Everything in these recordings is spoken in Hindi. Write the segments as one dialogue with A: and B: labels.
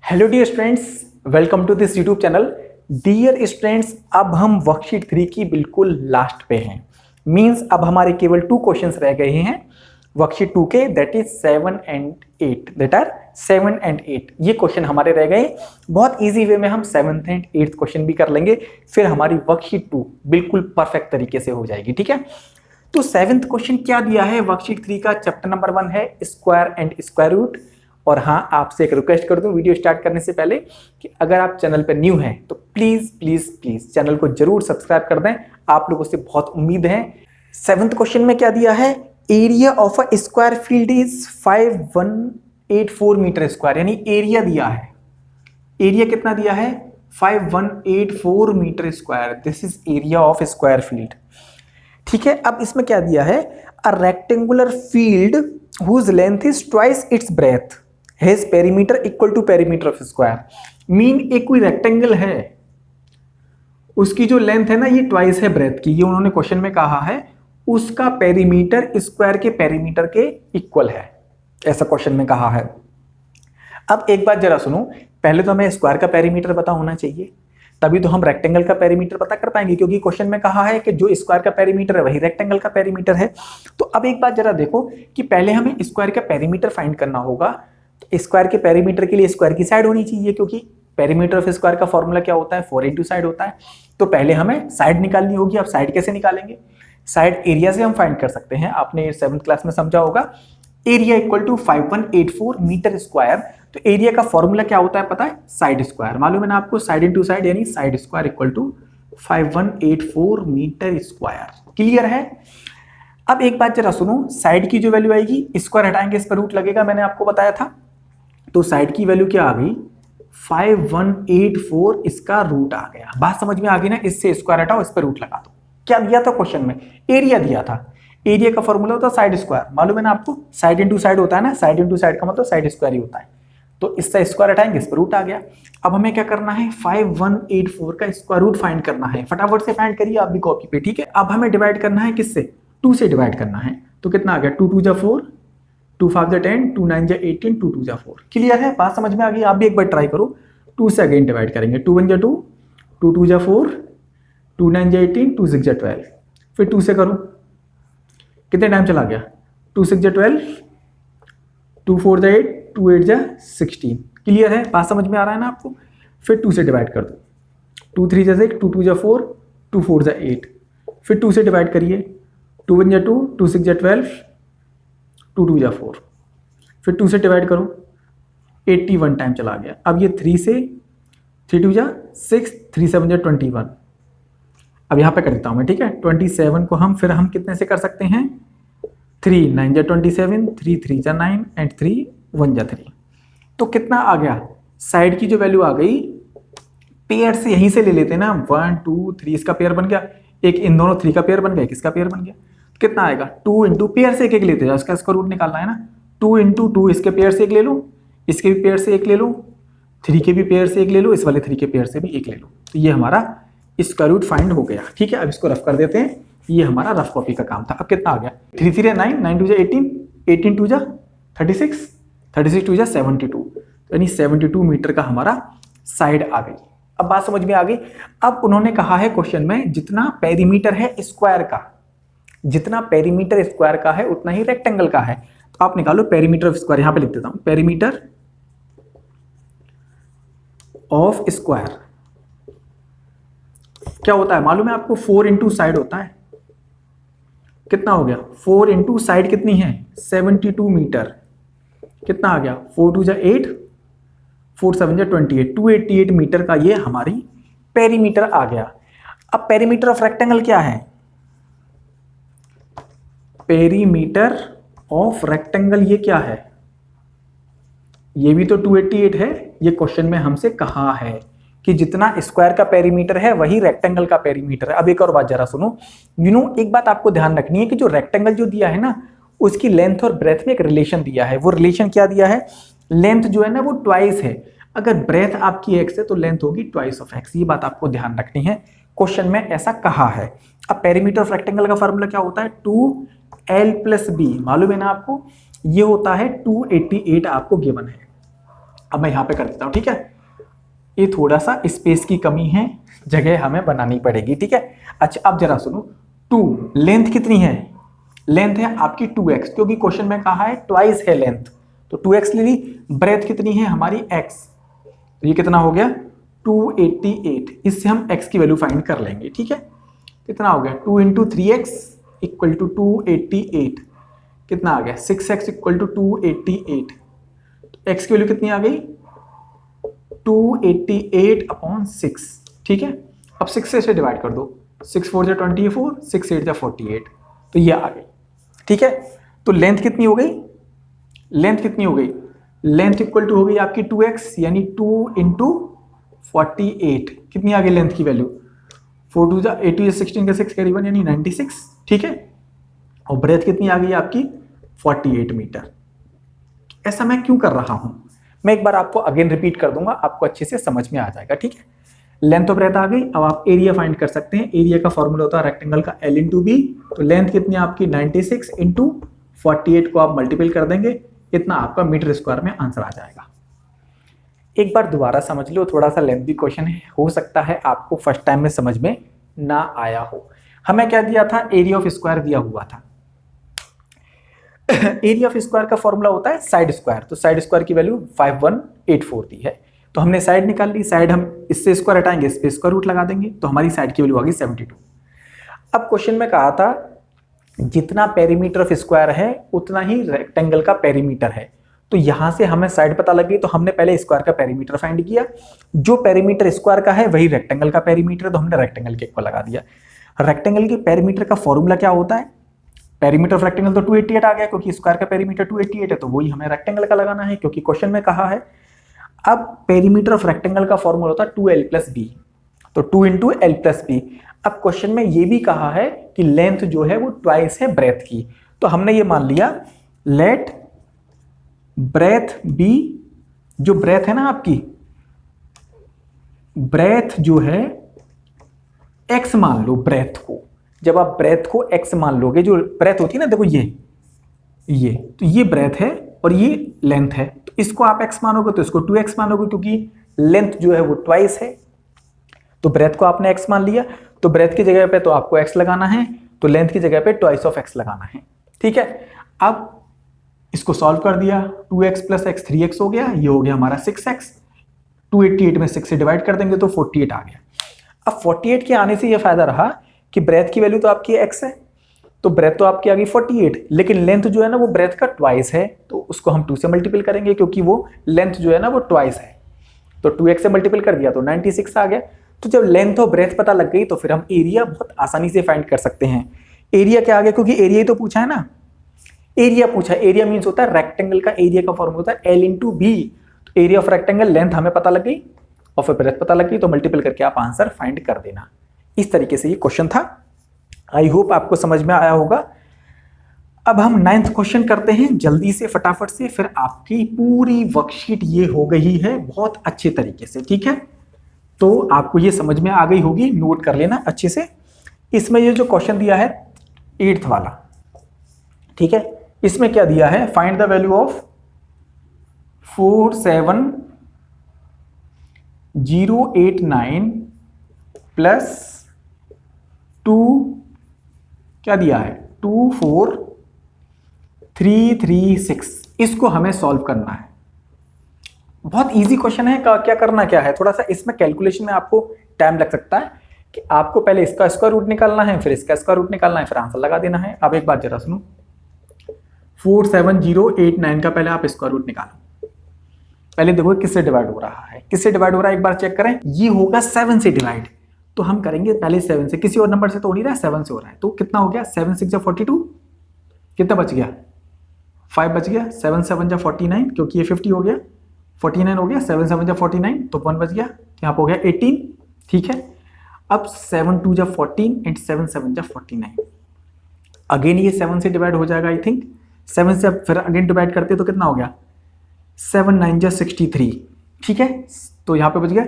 A: Hello dear students, welcome to this YouTube channel. Dear students, अब हम वर्कशीट 3 की बिल्कुल लास्ट पे हैं। मींस अब हमारे केवल 2 क्वेश्चंस रह गए हैं वर्कशीट 2 के, that is 7 and 8। That are 7 and 8 ये क्वेश्चन हमारे रह गए। बहुत इजी वे में हम 7th एंड 8th क्वेश्चन भी कर लेंगे, फिर हमारी वर्कशीट 2 बिल्कुल परफेक्ट तरीके से हो जाएगी। ठीक है, तो 7th क्वेश्चन क्या दिया है वर्कशीट 3 का? चैप्टर नंबर 1 है स्क्वायर एंड स्क्वायर रूट। और हाँ, आपसे एक रिक्वेस्ट कर दूं वीडियो स्टार्ट करने से पहले कि अगर आप चैनल पर न्यू हैं तो प्लीज प्लीज प्लीज चैनल को जरूर सब्सक्राइब कर दें। आप लोगों से बहुत उम्मीद है। 7th क्वेश्चन में क्या दिया है? Area of a square field is 5184 metre square, यानी एरिया दिया है। एरिया कितना दिया है? 5184 metre square. This is area of square field. ठीक है, अब इसमें क्या दिया है? A rectangular field whose length is twice its breadth has perimeter equal to perimeter of square. Mean एक कोई रेक्टेंगल है, उसकी जो लेंथ है ना ये ट्वाइस है ब्रेथ की, ये उन्होंने क्वेश्चन में कहा है। उसका पेरीमीटर स्क्वायर के पेरीमीटर के इक्वल है, ऐसा क्वेश्चन में कहा है। अब एक बात जरा सुनो, पहले तो हमें स्क्वायर का पेरीमीटर पता होना चाहिए, तभी तो हम रेक्टेंगल का पेरीमीटर पता कर पाएंगे, क्योंकि क्वेश्चन में कहा है कि जो स्क्वायर का पेरीमीटर है वही रेक्टेंगल का पेरीमीटर है। तो अब एक बात जरा देखो कि पहले हमें स्क्वायर का पेरीमीटर फाइंड करना होगा। तो स्क्वायर के पेरीमीटर के लिए स्क्वायर की साइड होनी चाहिए, क्योंकि पेरीमीटर ऑफ स्क्वायर का फॉर्मूला क्या होता है? 4 इंटू साइड होता है। तो पहले हमें साइड निकालनी होगी। अब साइड कैसे निकालेंगे? साइड एरिया से हम फाइंड कर सकते हैं, आपने 7th क्लास में समझा होगा। Area equal to 5184 metre square. तो एरिया का फॉर्मूला क्या होता है पता है? Side square. मालूम है ना आपको, साइड इंटू साइड, यानी side square equal to 5184 metre square. Clear है? अब एक बात जरा सुनो, साइड की जो वैल्यू आएगी, स्क्वायर हटाएंगे इस पर रूट लगेगा, मैंने आपको बताया था। तो साइड की वैल्यू क्या आ गई? 5184, इसका रूट आ गया। बात समझ में आ गई ना? इससे स्क्वायर हटाओ, इस पर रूट लगा दो। क्या दिया था क्वेश्चन में? एरिया दिया था। एरिया का फॉर्मूला होता है साइड स्क्वायर, मालूम है ना आपको? साइड इंटू साइड होता है ना, साइड इंटू साइड का मतलब साइड स्क्वायर ही होता है। तो इससे स्क्वायर हटाएंगे, इस पर रूट आ गया। अब हमें क्या करना है? 5184 का स्क्वायर रूट फाइंड करना है। फटाफट से फाइंड करिए आप भी कॉपी पे। ठीक है, अब हमें डिवाइड करना है किससे? 2 से डिवाइड करना है। तो कितना आ गया? 2 2 जा 4, 2 5 जा 10, 2 9 जा 18, 2 2 जा 4। क्लियर है? बात समझ में आ गई? आप भी एक बार ट्राई करो। 2 से अगेन डिवाइड करेंगे। 2 1 जा 2, 2 2 जा 4, 2 9 जा 18, 2 6 जा 12। फिर 2 से करो, कितने टाइम चला गया? 2 6 जा 12, 2 4 जा 8, 2 8 जा 16। क्लियर है? बात समझ में आ रहा है ना आपको? फिर 2 से डिवाइड कर दो। 2 3 जा 6, 2 2 जा 4, 2 4 जा 8। फिर 2 से डिवाइड करिए। 2 1 जा 2, 2 6 जा 12, 2 2 जा 4। फिर 2 से डिवाइड करो, 81 टाइम चला गया। अब ये 3 से, 3 2 जा 6, 3 7 जा 21। अब यहाँ पे कर देता हूँ मैं, ठीक है? 27 को हम कितने से कर सकते हैं? 3 9 जा 27, 3 3 जा 9 एंड 3 1 जा 3। तो कितना आ गया? साइड की जो वैल्यू आ गई, पेयर से यहीं से ले लेते हैं ना, 1 2 3 इसका पेयर बन गया, एक इन दोनों 3 का पेयर बन गया, एक इसका पेयर बन गया। कितना आएगा? 2 इंटू पेयर से एक एक लेते हैं, इसका रूट निकालना है ना। 2 इंटू 2, इसके पेयर से एक ले लो, इसके भी पेयर से एक ले लो, 3 के भी पेयर से एक ले लो, इस वाले 3 के पेयर से भी एक ले लो। तो ये हमारा इसका रूट फाइंड हो गया। ठीक है, अब इसको रफ कर देते हैं। ये हमारा रफ कॉपी का काम था। अब कितना आ गया? 3 3 9, 9 2 जा 18, 18 2 जा 36, 36 2 जा 72, यानी 72 मीटर का हमारा साइड आ गई। अब बात समझ में आ गई। अब उन्होंने कहा है क्वेश्चन में, जितना पेरीमीटर है स्क्वायर का, जितना पेरीमीटर स्क्वायर का है उतना ही रेक्टेंगल का है। तो आप निकालो पेरीमीटर ऑफ स्क्वायर। यहां पे लिख देता हूं, पेरीमीटर ऑफ स्क्वायर क्या होता है मालूम है आपको? 4 इंटू साइड होता है। कितना हो गया? 4 इंटू साइड कितनी है? 72 मीटर। कितना आ गया? 4 2 जा 8, 4 7 जा 28, 288 मीटर का ये हमारी पेरीमीटर आ गया। अब पेरीमीटर ऑफ रेक्टेंगल क्या है? पेरीमीटर ऑफ रेक्टेंगल ये क्या है? ये भी तो 288 है। ये क्वेश्चन में हमसे कहा है कि जितना स्क्वायर का पेरीमीटर है वही रेक्टेंगल का पेरीमीटर है। अब एक और बात जरा सुनो, एक बात आपको ध्यान रखनी है कि जो रेक्टेंगल जो दिया है ना, उसकी लेंथ और ब्रेथ में एक रिलेशन दिया है। वो रिलेशन क्या दिया है? लेंथ जो है ना वो ट्वाइस है। अगर ब्रेथ आपकी एक्स है तो लेंथ होगी ट्वाइस ऑफ एक्स। ये बात आपको ध्यान रखनी है, क्वेश्चन में ऐसा कहा है। अब पेरीमीटर ऑफ रेक्टेंगल का फॉर्मूला क्या होता है? 2l + b। मालूम है ना आपको? ये होता है 288 आपको गिवन है। अब मैं यहाँ पे कर देता हूँ, ठीक है। ये थोड़ा सा स्पेस की कमी है, जगह हमें बनानी पड़ेगी, ठीक है। अच्छा अब जरा सुनो, 2 लेंथ कितनी है, लेंथ है आपकी 2x, क्योंकि क्वेश्चन में कहा है ट्वाइस है लेंथ, तो 2x ले ली। ब्रेथ कितनी है हमारी x, तो ये कितना हो गया 288, इससे हम x की वैल्यू फाइंड कर लेंगे, ठीक है। कितना हो गया 2 × 3x इक्वल टू 288, कितना आ गया 6x इक्वल टू 288, तो x की वैल्यू कितनी आ गई 288/6, ठीक है। अब 6 से इसे डिवाइड कर दो, 6 4 = 24, 6 8 = 48, तो ये आ गई, ठीक है। तो लेंथ कितनी हो गई, लेंथ कितनी हो गई, लेंथ इक्वल टू हो गई आपकी 2x, यानी 2 × 48, कितनी आ गई लेंथ की वैल्यू 4 2 8 2 16 का 6 कैरी 1 यानी 96, ठीक है। और ब्रेथ कितनी आ गई आपकी 48 मीटर। ऐसा मैं क्यों कर रहा हूं, मैं एक बार आपको अगेन रिपीट कर दूंगा, आपको अच्छे से समझ में आ जाएगा, ठीक है। लेंथ ऑफ ब्रेथ आ गई, अब आप एरिया फाइंड कर सकते हैं। एरिया का फॉर्मूला होता है रेक्टेंगल का L × B, तो लेंथ कितनी आपकी 96 × 48 को आप मल्टीपल कर देंगे, इतना आपका मीटर स्क्वायर में आंसर आ जाएगा। एक बार दोबारा समझ लो, थोड़ा सा लेंथी क्वेश्चन है, हो सकता है आपको फर्स्ट टाइम में समझ में ना आया हो। हमें क्या दिया था, एरिया ऑफ स्क्वायर दिया हुआ था। एरिया ऑफ स्क्वायर का फॉर्मूला होता है साइड स्क्वायर, तो साइड स्क्वायर की वैल्यू 5184 दी है, तो हमने साइड निकाल ली। साइड हम इससे स्क्वायर हटाएंगे, इस पे स्क्वायर रूट लगा देंगे, तो हमारी साइड की वैल्यू आ गई 72। अब क्वेश्चन में कहा था जितना पेरीमीटर ऑफ स्क्वायर है उतना ही रेक्टेंगल का पेरीमीटर है, तो यहां से हमें साइड पता लग गई, तो हमने पहले स्क्वायर का पेरीमीटर फाइंड किया। जो पेरीमीटर स्क्वायर का है वही रेक्टेंगल का पेरीमीटर, तो हमने रेक्टेंगल के इक्वल लगा दिया। रेक्टेंगल के पेरीमीटर का फॉर्मूला क्या होता है, पेरीमीटर ऑफ रेक्टेंगल तो 288 आ गया, क्योंकि स्क्वायर का पेरीमीटर 288 है, तो वही हमें रेक्टेंगल का लगाना है, क्योंकि क्वेश्चन में कहा है। अब पेरीमीटर ऑफ रेक्टेंगल का फॉर्मूला होता है 2l + b, तो 2 × l + b। अब क्वेश्चन में ये भी कहा है कि लेंथ जो है वो ट्वाइस है ब्रेथ की, तो हमने ये मान लिया लेट ब्रेथ बी, जो ब्रेथ है ना आपकी, ब्रेथ जो है x मान लो ब्रेथ को। जब आप ब्रेथ को x मान लोगे, जो ब्रेथ होती है ना, देखो ये तो ये ब्रेथ है और ये लेंथ है, तो इसको आप x मानोगे तो इसको 2x मानोगे, क्योंकि लेंथ जो है वो ट्वाइस है। तो ब्रेथ को आपने x मान लिया, तो ब्रेथ की जगह पे तो आपको x लगाना है, तो लेंथ की जगह पे ट्वाइस ऑफ x लगाना है, ठीक है। अब इसको सॉल्व कर दिया, 2x + x 3x हो गया, ये हो गया हमारा 6x। 288 में 6 से डिवाइड कर देंगे तो 48 आ गया। अब 48 के आने से ये फायदा रहा कि ब्रेथ की वैल्यू तो आपकी x है, तो ब्रेथ तो आपकी आ गई 48, लेकिन लेंथ जो है ना वो ब्रेथ का ट्वाइस है, तो उसको हम 2 से मल्टीपल करेंगे, क्योंकि वो लेंथ जो है ना वो ट्वाइस है, तो 2x से मल्टीपल कर दिया तो 96 आ गया। तो जब लेंथ और ब्रेथ पता लग गई तो फिर हम एरिया बहुत आसानी से फाइंड कर सकते हैं। एरिया क्या आ गया, क्योंकि एरिया ही तो पूछा है ना, एरिया पूछा है। एरिया मीन्स होता है रेक्टेंगल का एरिया का फॉर्मूला होता है L × B, तो एरिया ऑफ रेक्टेंगल, लेंथ हमें पता लग गई और फिर ब्रेथ पता लग गई, तो मल्टीपल करके आप आंसर फाइंड कर देना। इस तरीके से ये क्वेश्चन था। आई होप आपको समझ में आया होगा। अब हम 9th क्वेश्चन करते हैं जल्दी से, फटाफट से, फिर आपकी पूरी वर्कशीट ये हो गई है बहुत अच्छे तरीके से, ठीक है। तो आपको ये समझ में आ गई होगी, नोट कर लेना अच्छे से। इसमें ये जो क्वेश्चन दिया है 8th वाला, ठीक है, इसमें क्या दिया है, find the value of 47089 plus 2, क्या दिया है 24336, इसको हमें सॉल्व करना है। बहुत इजी क्वेश्चन है। क्या करना क्या है, थोड़ा सा इसमें कैलकुलेशन में आपको टाइम लग सकता है कि आपको पहले इसका स्क्वायर रूट निकालना है, फिर इसका स्क्वायर रूट निकालना है, फिर आंसर लगा देना है। अब एक बात जरा सुनो, 47089 का पहले आप स्क्वायर रूट निकालो। पहले देखो किससे डिवाइड हो रहा है, किससे डिवाइड हो रहा है, एक बार चेक करें। ये होगा 7 से डिवाइड, तो हम करेंगे पहले 7 से, किसी और नंबर से तो हो नहीं रहा है, 7 से हो रहा है। तो कितना हो गया, 7 6 = 42, कितना बच गया 5 बच गया, 7 7 = 49, क्योंकि ये 50 हो गया, 49 हो गया, 7 7 = 49, तो 1 बच गया, यहाँ पे हो गया 18, ठीक है। अब 7 2 = 14 एंड 7 7 = 49। अगेन ये 7 से डिवाइड हो जाएगा, आई थिंक 7 से फिर अगेन डिवाइड करते तो कितना हो गया, 7 9 = 63, ठीक है। तो यहाँ पे बच गया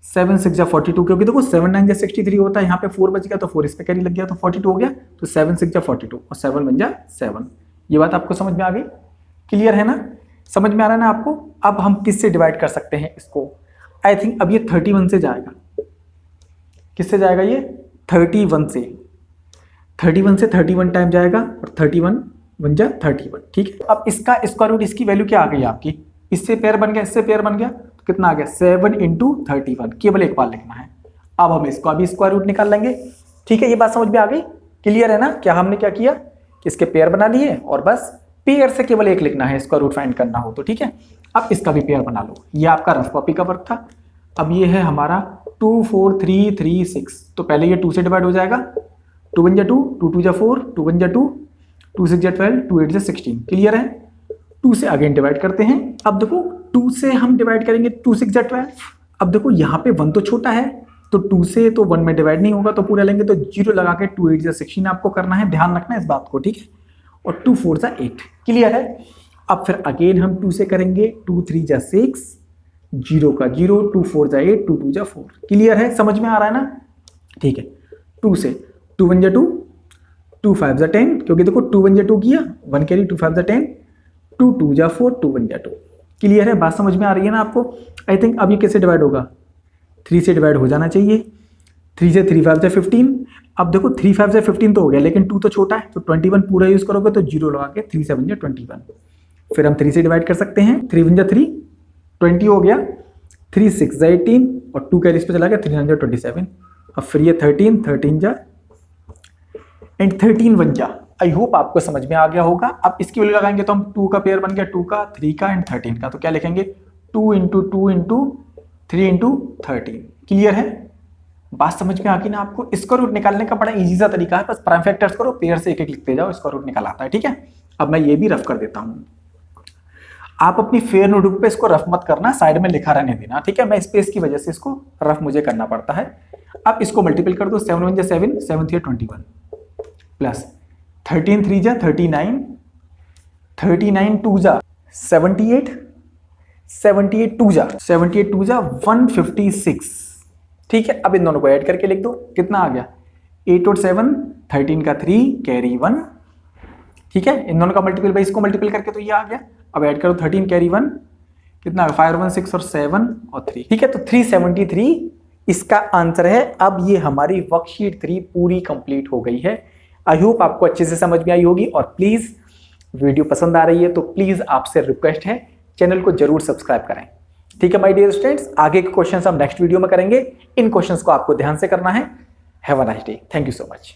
A: 7 6 = 42, क्योंकि देखो 7 9 = 63 होता है, यहाँ पे 4 बच गया, तो 4 इस पे कैरी लग गया, तो 42 हो गया। तो 7 6 = 42 और 7 बन जा 7। ये बात आपको समझ में आ गई, क्लियर है ना। समझ में आ रहा है ना आपको? अब हम किससे डिवाइड कर सकते हैं इसको? आई थिंक अब ये 31 से जाएगा। किससे जाएगा ये? 31 से। 31 से 31 टाइम जाएगा और 31 बन जा 31। ठीक है, अब इसका स्क्वायर रूट, इसकी वैल्यू क्या आ गई आपकी? इससे पेयर बन गया, इससे पेयर बन गया, तो कितना आ गया? 7 × 31। केवल एक बार लिखना है। अब हम इसका भी स्क्वायर रूट निकाल लेंगे। ठीक है, ये बात समझ में आ गई? क्लियर है ना? क्या हमने क्या किया कि इसके पेयर बना लिए और बस पेयर से केवल एक लिखना है, स्क्वायर रूट फाइंड करना हो तो। ठीक है, अब इसका भी पेयर बना लो। ये आपका रफ कॉपी का वर्क था। अब ये है हमारा 2 4 3 3 6, तो पहले ये 2 से डिवाइड हो जाएगा। 2 1 जा 2, 2 2 जा 4, 2 1 जा 2, 2 6 जा 12, 2 8 जा 16। क्लियर है? 2 से अगेन डिवाइड करते हैं। अब देखो 2 से हम डिवाइड करेंगे, 2 6 जा 12। अब देखो यहाँ पे 1 तो छोटा है, तो 2 से तो 1 में डिवाइड नहीं होगा, तो पूरा लेंगे तो 0 लगा के 2 8 जा 16 आपको करना है। ध्यान रखना इस बात को। ठीक है, और 2 4 जा 8। क्लियर है? अब फिर अगेन हम 2 से करेंगे, 2 3 जा 6, 0 का 0, 2 4 जा 8, 2 2 जा 4। क्लियर है? समझ में आ रहा है ना? ठीक है, 2 से 2 1 जा 2, 2 5 जा 10, क्योंकि देखो 2 1 जा 2 किया, 1 कैरी, 2 5 जा 10, 2 2 जा 4, 2 1 जा 2। क्लियर है? बात समझ में आ रही है ना आपको? आई थिंक अब ये कैसे डिवाइड होगा? 3 से डिवाइड हो जाना चाहिए। 3 से 3 5 जा 15। अब देखो 3 5 जा 15 तो हो गया, लेकिन 2 तो छोटा है, तो 21 पूरा यूज करोगे तो 0 लगा के 3 7 जा 21। फिर हम 3 से डिवाइड कर सकते हैं। 3 1 जा 3, 20 हो गया। 3 6 जा 18 और 2 कैरी इस पे चला गया, 3 9 जा 27। अब फिर ये 13 13 जा एंड 13 1 जा। आई होप आपको समझ में आ गया होगा। अब इसकी वैल्यू लगाएंगे तो हम 2 का पेयर बन गया, 2 का, 3 का एंड 13 का, तो क्या लिखेंगे? 2 × 2 × 3 × 13। क्लियर है? बात समझ में आ गई ना आपको? स्क्वायर रूट निकालने का बड़ा इजी सा तरीका है, बस प्राइम फैक्टर्स करो, पेयर से एक एक लिखते जाओ, स्क्वायर रूट निकाल आता है। ठीक है, अब मैं ये भी रफ कर देता हूँ। आप अपनी फेयर नोटबुक पे इसको रफ मत करना, साइड में लिखा रहने देना। ठीक है, मैं स्पेस की वजह से इसको रफ मुझे करना पड़ता है। अब इसको मल्टीपल कर दो, 7 1 जा 7, 7 3 21 प्लस 13 3 जा 39, 39 2 जा 78, 78 2 जा 78 2 जा 156। ठीक है, अब इन दोनों को ऐड करके लिख दो, कितना आ गया? 8 और 7, 13 का 3 कैरी 1। ठीक है, इन दोनों का मल्टीपल बाई इसको मल्टीपल करके तो ये आ गया। अब ऐड करो 13 कैरी 1, कितना आ गया? 5 1 6 और 7 और 3। ठीक है, तो 373 इसका आंसर है। अब ये हमारी वर्कशीट 3 पूरी कंप्लीट हो गई है। आई होप आपको अच्छे से समझ में आई होगी। और प्लीज वीडियो पसंद आ रही है तो प्लीज आपसे रिक्वेस्ट है, चैनल को जरूर सब्सक्राइब करें। ठीक है माय डियर स्टूडेंट्स, आगे के क्वेश्चंस हम नेक्स्ट वीडियो में करेंगे। इन क्वेश्चंस को आपको ध्यान से करना है। Have a nice day. Thank you so much.